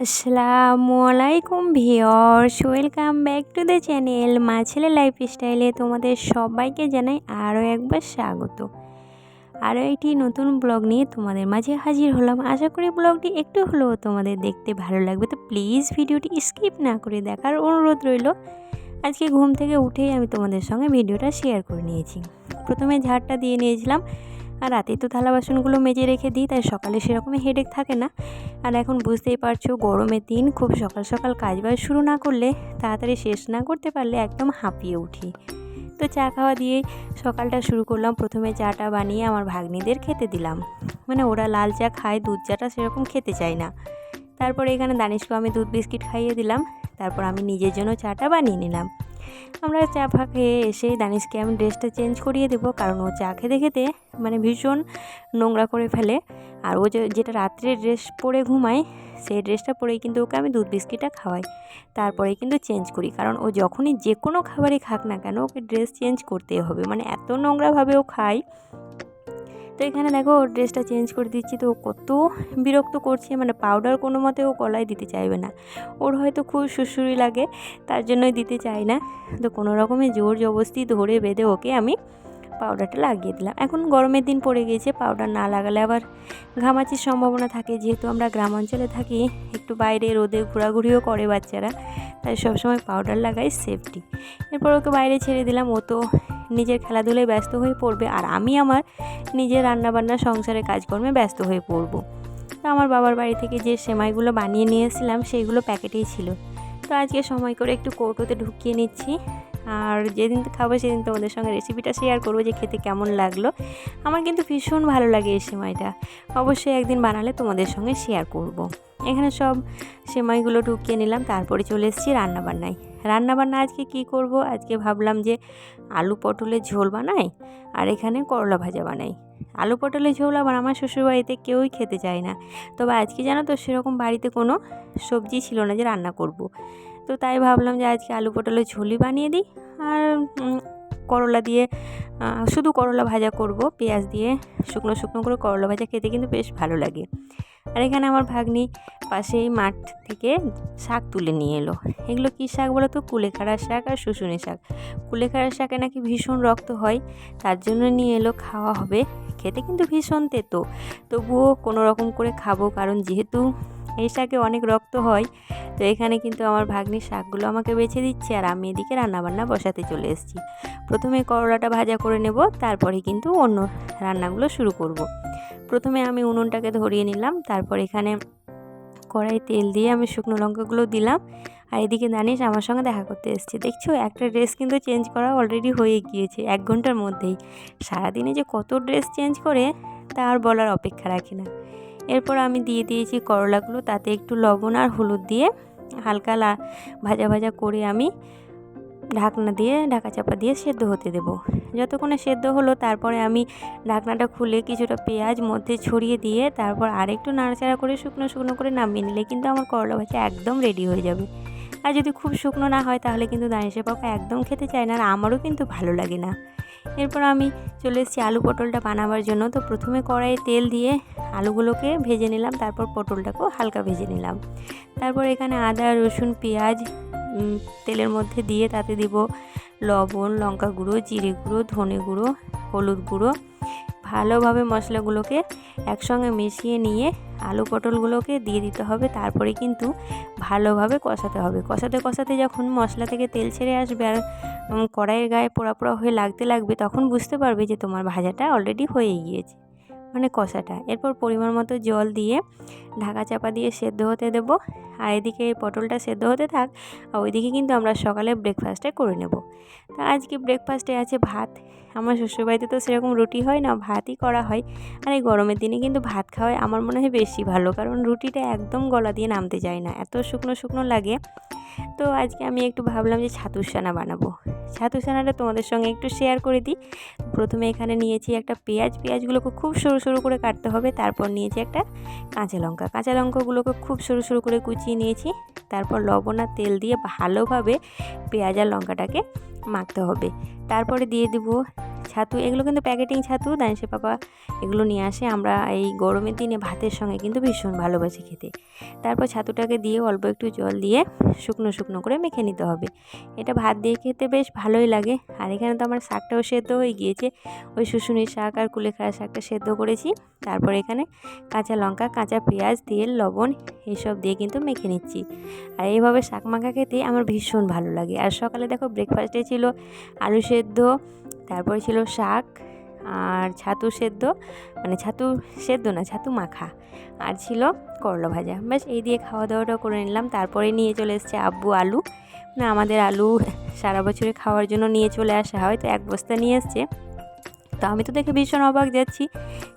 আসসালামু আলাইকুম viewers, welcome back to the channel মা ছেলে লাইফস্টাইলে তোমাদের সবাইকে জানাই আরও একবার স্বাগত। আরও একটি নতুন ব্লগ নিয়ে তোমাদের মাঝে হাজির হলাম। আশা করি ব্লগটি একটু হলেও তোমাদের দেখতে ভালো লাগবে, তো প্লিজ ভিডিওটি স্কিপ না করে দেখার অনুরোধ রইল। আজকে ঘুম থেকে উঠেই আমি তোমাদের সঙ্গে ভিডিওটা শেয়ার করে নিয়েছি। প্রথমে ঝাড়টা দিয়ে নিয়েছিলাম, আর রাতে তো থালা বাসনগুলো মেজে রেখে দিই, তাই সকালে সেরকম হেডেক থাকে না। আর এখন বুঝতেই পারছো গরমের দিন, খুব সকাল সকাল কাজবাজ শুরু না করলে, তাড়াতাড়ি শেষ না করতে পারলে একদম হাঁপিয়ে উঠি। তো চা খাওয়া দিয়েই সকালটা শুরু করলাম। প্রথমে চাটা বানিয়ে আমার ভাগ্নিদের খেতে দিলাম, মানে ওরা লাল চা খায়, দুধ চাটা সেরকম খেতে চায় না। তারপরে এখানে দানিশকে আমি দুধ বিস্কিট খাইয়ে দিলাম, তারপর আমি নিজের জন্য চাটা বানিয়ে নিলাম। আমরা চা ফা খেয়ে এসে দানিশকে আমি ড্রেসটা চেঞ্জ করিয়ে দেবো, কারণ ও চা খেতে খেতে মানে ভীষণ নোংরা করে ফেলে। আর ও যেটা রাত্রে ড্রেস পরে ঘুমায়, সেই ড্রেসটা পরেই কিন্তু ওকে আমি দুধ বিস্কিটটা খাওয়াই, তারপরে কিন্তু চেঞ্জ করি। কারণ ও যখনই যে কোনো খাবারই খাক না কেন, ওকে ড্রেস চেঞ্জ করতেই হবে, মানে এত নোংরাভাবে ও খায়। তো এখানে দেখো ওর ড্রেসটা চেঞ্জ করে দিচ্ছি, তো ও কত বিরক্ত করছে, মানে পাউডার কোনো মতে ও গলায় দিতে চাইবে না। ওর হয়তো খুব সুড়সুড়ি লাগে, তার জন্যই দিতে চাই না। তো কোনো রকমে জোর জবরদস্তি ধরে বেঁধে ওকে আমি পাউডারটা লাগিয়ে দিলাম। এখন গরমের দিন পড়ে গিয়েছে, পাউডার না লাগালে আবার ঘামাচির সম্ভাবনা থাকে। যেহেতু আমরা গ্রাম অঞ্চলে থাকি, একটু বাইরে রোদে ঘোরাঘুরিও করে বাচ্চারা, তাই সবসময় পাউডার লাগাই সেফটি। এরপর ওকে বাইরে ছেড়ে দিলাম, ও তো নিজের খেলাধুলায় ব্যস্ত হয়ে পড়বে, আর আমি আমার নিজের রান্নাবান্না সংসারে কাজকর্মে ব্যস্ত হয়ে পড়ব। তো আমার বাবার বাড়ি থেকে যে সেমাইগুলো বানিয়ে নিয়ে এসেছিলাম, সেইগুলো প্যাকেটেই ছিল। তো আজকে সময় করে একটু কৌটোতে ঢুকিয়ে নিচ্ছি, আর যেদিন খাবো সেদিন তোমাদের সঙ্গে রেসিপিটা শেয়ার করবো যে খেতে কেমন লাগলো। আমার কিন্তু ভীষণ ভালো লাগে এই সেমাইটা, অবশ্যই একদিন বানালে তোমাদের সঙ্গে শেয়ার করব। এখানে সব সেমাইগুলো ঢুকিয়ে নিলাম, তারপরে চলে এসেছি রান্নাবান্নায়। রান্নাবান্না আজকে কি করব, আজকে ভাবলাম যে আলু পটলের ঝোল বানাই, আর এখানে করলা ভাজা বানাই। আলু পটলের ঝোল আবার আমার শ্বশুরবাড়িতে কেউই খেতে চায় না, তবে আজকে জানো তো সেরকম বাড়িতে কোনো সবজি ছিল না যে রান্না করব। তো তাই ভাবলাম যে আজকে আলু পটলের ঝোলই বানিয়ে দিই, আর করলা দিয়ে শুধু করলা ভাজা করব, পেঁয়াজ দিয়ে শুকনো শুকনো করে করলা ভাজা খেতে কিন্তু বেশ ভালো লাগে। আর এখানে আমার ভাগ্নি পাশেই মাঠ থেকে শাক তুলে নিয়ে এলো। এগুলো কী শাক বলো তো? কুলেখাড়া শাক আর শুশুনি শাক। কুলেখাড়া শাকে নাকি ভীষণ রক্ত হয়, তার জন্য নিয়ে এলো, খাওয়া হবে। খেতে কিন্তু ভীষণ তেতো, তবুও কোনো রকম করে খাবো, কারণ যেহেতু এই শাকে অনেক রক্ত হয়। তো এখানে কিন্তু আমার ভাগ্নি শাকগুলো আমাকে বেছে দিচ্ছে, আর আমি এদিকে রান্নাবান্না বসাতে চলে এসেছি। প্রথমে করলাটা ভাজা করে নেব, তারপরে কিন্তু অন্য রান্নাগুলো শুরু করব। প্রথমে আমি উনুনটাকে ধরিয়ে নিলাম, তারপর এখানে কড়াই তেল দিয়ে আমি শুকনো লঙ্কাগুলো দিলাম। আর এদিকে দানিশ আমার সঙ্গে দেখা করতে এসেছে। দেখছো, একটা ড্রেস কিন্তু চেঞ্জ করা অলরেডি হয়ে গিয়েছে 1 ঘন্টার মধ্যেই। সারাদিনে যে কত ড্রেস চেঞ্জ করে তা আর বলার অপেক্ষা রাখে না। এরপর আমি দিয়ে দিয়েছি করলাগুলো, তাতে একটু লবণ আর হলুদ দিয়ে হালকা ভাজা ভাজা করে আমি ঢাকনা দিয়ে ঢাকা চাপা দিয়ে সেদ্ধ হতে দেব। যতক্ষণে সেদ্ধ হলো, তারপরে আমি ঢাকনাটা খুলে কিছুটা পেঁয়াজ মধ্যে ছড়িয়ে দিয়ে তারপর আরেকটু নাড়াচাড়া করে শুকনো শুকনো করে নামিয়ে নিলে কিন্তু আমার করলা ভাজা একদম রেডি হয়ে যাবে। আর যদি খুব শুকনো না হয়, তাহলে কিন্তু দানিশের পাপা একদম খেতে চায় না, আর আমারও কিন্তু ভালো লাগে না। এরপর আমি চলে এসেছি আলু পটলটা বানাবার জন্য। তো প্রথমে কড়াইয়ে তেল দিয়ে আলুগুলোকে ভেজে নিলাম, তারপর পটলটাকেও হালকা ভেজে নিলাম। তারপর এখানে আদা রসুন পেঁয়াজ তেলের মধ্যে দিয়ে তাতে দিব লবণ, লঙ্কা গুঁড়ো, জিরে গুঁড়ো, ধনে গুঁড়ো, হলুদ গুঁড়ো। ভালোভাবে মশলাগুলোকে একসঙ্গে মিশিয়ে নিয়ে আলু পটলগুলোকে দিয়ে দিতে হবে। তারপরে কিন্তু ভালোভাবে কষাতে হবে। কষাতে কষাতে যখন মশলা থেকে তেল ছেড়ে আসবে আর কড়াইয়ের গায়ে পোড়া পোড়া হয়ে লাগতে লাগবে, তখন বুঝতে পারবে যে তোমার ভাজাটা অলরেডি হয়ে গিয়েছে, মানে কষাটা। এরপর পরিমাণ মতো জল দিয়ে ঢাকা চাপা দিয়ে সেদ্ধ হতে দেব। আর এদিকে পটলটা সেদ্ধ হতে থাক, আর ওইদিকে কিন্তু আমরা সকালে ব্রেকফাস্টে করে নেব। তা আজকে ব্রেকফাস্টে আছে ভাত। আমার শ্বশুরবাড়িতে তো সেরকম রুটি হয় না, ভাতই করা হয়। আর এই গরমের দিনে কিন্তু ভাত খাওয়াই আমার মনে হয় বেশি ভালো, কারণ রুটিটা একদম গলা দিয়ে নামতে যায় না, এত শুকনো শুকনো লাগে। তো আজকে আমি একটু ভাবলাম যে ছাতুর সানা বানাবো। ছাতুর সানাটা তোমাদের সঙ্গে একটু শেয়ার করে দিই। প্রথমে এখানে নিয়েছি একটা পেঁয়াজগুলোকে খুব সরু সরু করে কাটতে হবে। তারপর নিয়েছি একটা কাঁচা লঙ্কাগুলোকে খুব সরু সরু করে কুচিয়ে নিয়েছি। তারপর লবণ আর তেল দিয়ে ভালোভাবে পেঁয়াজ আর লঙ্কাটাকে মাখতে হবে। তারপরে দিয়ে দেবো ছাতু, এগুলো কিন্তু প্যাকেটিং ছাতু, দানিশের পাপা এগুলো নিয়ে আসে। আমরা এই গরমের দিনে ভাতের সঙ্গে কিন্তু ভীষণ ভালোবাসি খেতে। তারপর ছাতুটাকে দিয়ে অল্প একটু জল দিয়ে শুকনো শুকনো করে মেখে নিতে হবে। এটা ভাত দিয়ে খেতে বেশ ভালোই লাগে। আর এখানে তো আমার শাকটাও সেদ্ধ হয়ে গিয়েছে, ওই শুশুনির শাক আর কুলেখাড়া শাকটা সেদ্ধ করেছি। তারপর এখানে কাঁচা লঙ্কা, কাঁচা পেঁয়াজ, তেল, লবণ এইসব দিয়ে কিন্তু মেখে নিচ্ছি। আর এইভাবে শাক মাখা খেতে আমার ভীষণ ভালো লাগে। আর সকালে দেখো ব্রেকফাস্টে ছিল আলু সেদ্ধ, তারপরে ছিল শাক আর ছাতু সেদ্ধ, মানে ছাতু সেদ্ধ না, ছাতু মাখা, আর ছিল করলা ভাজা। ব্যাস এই দিয়ে খাওয়া দাওয়াটা করে নিলাম। তারপরে নিয়ে চলে এসেছে আব্বু আলু, না আমাদের আলু সারা বছরে খাওয়ার জন্য নিয়ে চলে আসা হয়, তো এক বস্তা নিয়ে এসছে। তো আমি তো দেখে ভীষণ অবাক যাচ্ছি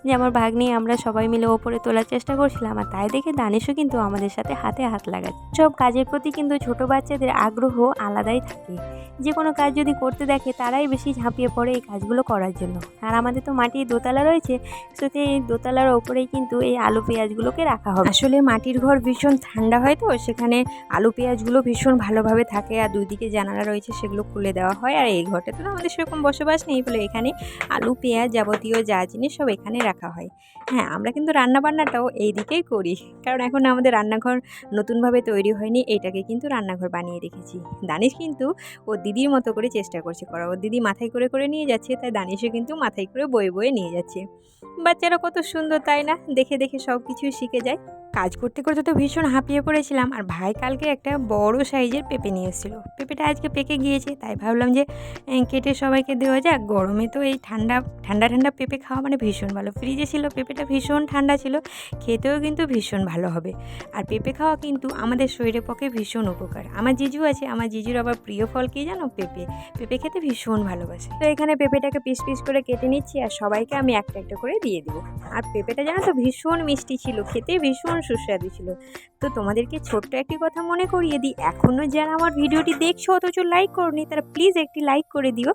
যে আমার ভাগ্নি আমরা সবাই মিলে ওপরে তোলার চেষ্টা করছিলাম, আর তাই দেখে দানিশও কিন্তু আমাদের সাথে হাতে হাত লাগাচ্ছে। সব কাজের প্রতি কিন্তু ছোট বাচ্চাদের আগ্রহ আলাদাই থাকে। যে কোনো কাজ যদি করতে দেখে তারাই বেশি ঝাঁপিয়ে পড়ে এই কাজগুলো করার জন্য। আর আমাদের তো মাটির দোতলা রয়েছে, সেটা এই দোতলার ওপরেই কিন্তু এই আলু পেঁয়াজগুলোকে রাখা হবে। আসলে মাটির ঘর ভীষণ ঠান্ডা হয়, তো সেখানে আলু পেঁয়াজগুলো ভীষণ ভালোভাবে থাকে। আর দুই দিকে জানালা রয়েছে, সেগুলো খুলে দেওয়া হয়। আর এই ঘরটা তো আমাদের সেরকম বসবাস নেই বলে এখানে আলু পেঁয়াজ যাবতীয় যা জিনিস সব এখানে রাখা হয়। হ্যাঁ, আমরা কিন্তু রান্নাবান্নাটাও এই দিকেই করি, কারণ এখন আমাদের রান্নাঘর নতুনভাবে তৈরি হয়নি, এইটাকে কিন্তু রান্নাঘর বানিয়ে রেখেছি। দানিশ কিন্তু ওর দিদির মতো করে চেষ্টা করছে করা, ওর দিদি মাথায় করে করে নিয়ে যাচ্ছে, তাই দানিশও কিন্তু মাথায় করে বয়ে বয়ে নিয়ে যাচ্ছে। বাচ্চারা কত সুন্দর তাই না, দেখে দেখে সব কিছুই শিখে যায়। কাজ করতে করতে তো ভীষণ হাঁপিয়ে পড়েছিলাম। আর ভাই কালকে একটা বড় সাইজের পেঁপে নিয়ে এসেছিলো। পেঁপেটা আজকে পেকে গিয়েছে, তাই ভাবলাম যে কেটে সবাইকে দেওয়া যাক। গরমে তো এই ঠান্ডা ঠান্ডা ঠান্ডা পেঁপে খাওয়া মানে ভীষণ ভালো। ফ্রিজে ছিল পেঁপেটা, ভীষণ ঠান্ডা ছিল, খেতেও কিন্তু ভীষণ ভালো হবে। আর পেঁপে খাওয়া কিন্তু আমাদের শরীরের পক্ষে ভীষণ উপকার। আমার জিজু আছে, আমার জিজুর আবার প্রিয় ফল কী জানো, পেঁপে। পেঁপে খেতে ভীষণ ভালোবাসে। তো এখানে পেঁপেটাকে পিস পিস করে কেটে নিচ্ছি, আর সবাইকে আমি একটা একটা করে দিয়ে দেবো। আর পেঁপেটা জানো তো ভীষণ মিষ্টি ছিল, খেতে ভীষণ সুস্বাদু ছিল। তো তোমাদেরকে ছোট্ট একটি কথা মনে করিয়ে দিই, এখনও যারা আমার ভিডিওটি দেখছো অথচ লাইক করোনি, তারা প্লিজ একটি লাইক করে দিও,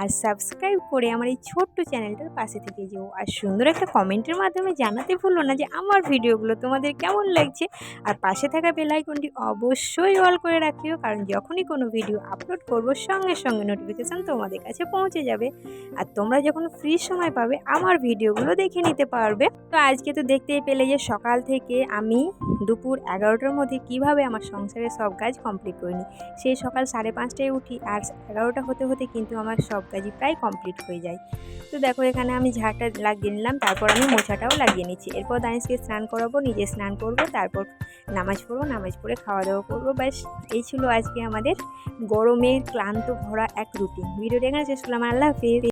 আর সাবস্ক্রাইব করে আমার এই ছোট্ট চ্যানেলটার পাশে থেকে যেও। আর সুন্দর একটা কমেন্টের মাধ্যমে জানাতে ভুলো না যে আমার ভিডিওগুলো তোমাদের কেমন লাগছে। আর পাশে থাকা বেল আইকনটি অবশ্যই অল করে রাখিও, কারণ যখনই কোনো ভিডিও আপলোড করব সঙ্গে সঙ্গে নোটিফিকেশান তোমাদের কাছে পৌঁছে যাবে। আর তোমরা যখন ফ্রি সময় পাবে আমার ভিডিওগুলো দেখে নিতে পারবে। তো আজকে তো দেখতেই পেলে যে সকাল থেকে আমি দুপুর 11টার মধ্যে কিভাবে আমার সংসারের সব কাজ কমপ্লিট করে নিই। সেই সকাল 5:30টায় উঠি, আর 11টা হতে হতে কিন্তু আমার সব কাজই প্রায় কমপ্লিট হয়ে যায়। তো দেখো এখানে আমি ঝাড়টা লাগিয়ে নিলাম, তারপর আমি মোছাটাও লাগিয়ে নিচ্ছি। এরপর দানিশকে স্নান করাবো, নিজে স্নান করবো, তারপর নামাজ পড়বো, নামাজ পড়ে খাওয়া দাওয়া করবো। ব্যাস এই ছিল আজকে আমাদের গরমের ক্লান্ত ভরা এক রুটিন। ভিডিওটা এখানে শেষ করলাম। আল্লাহ হাফিজ।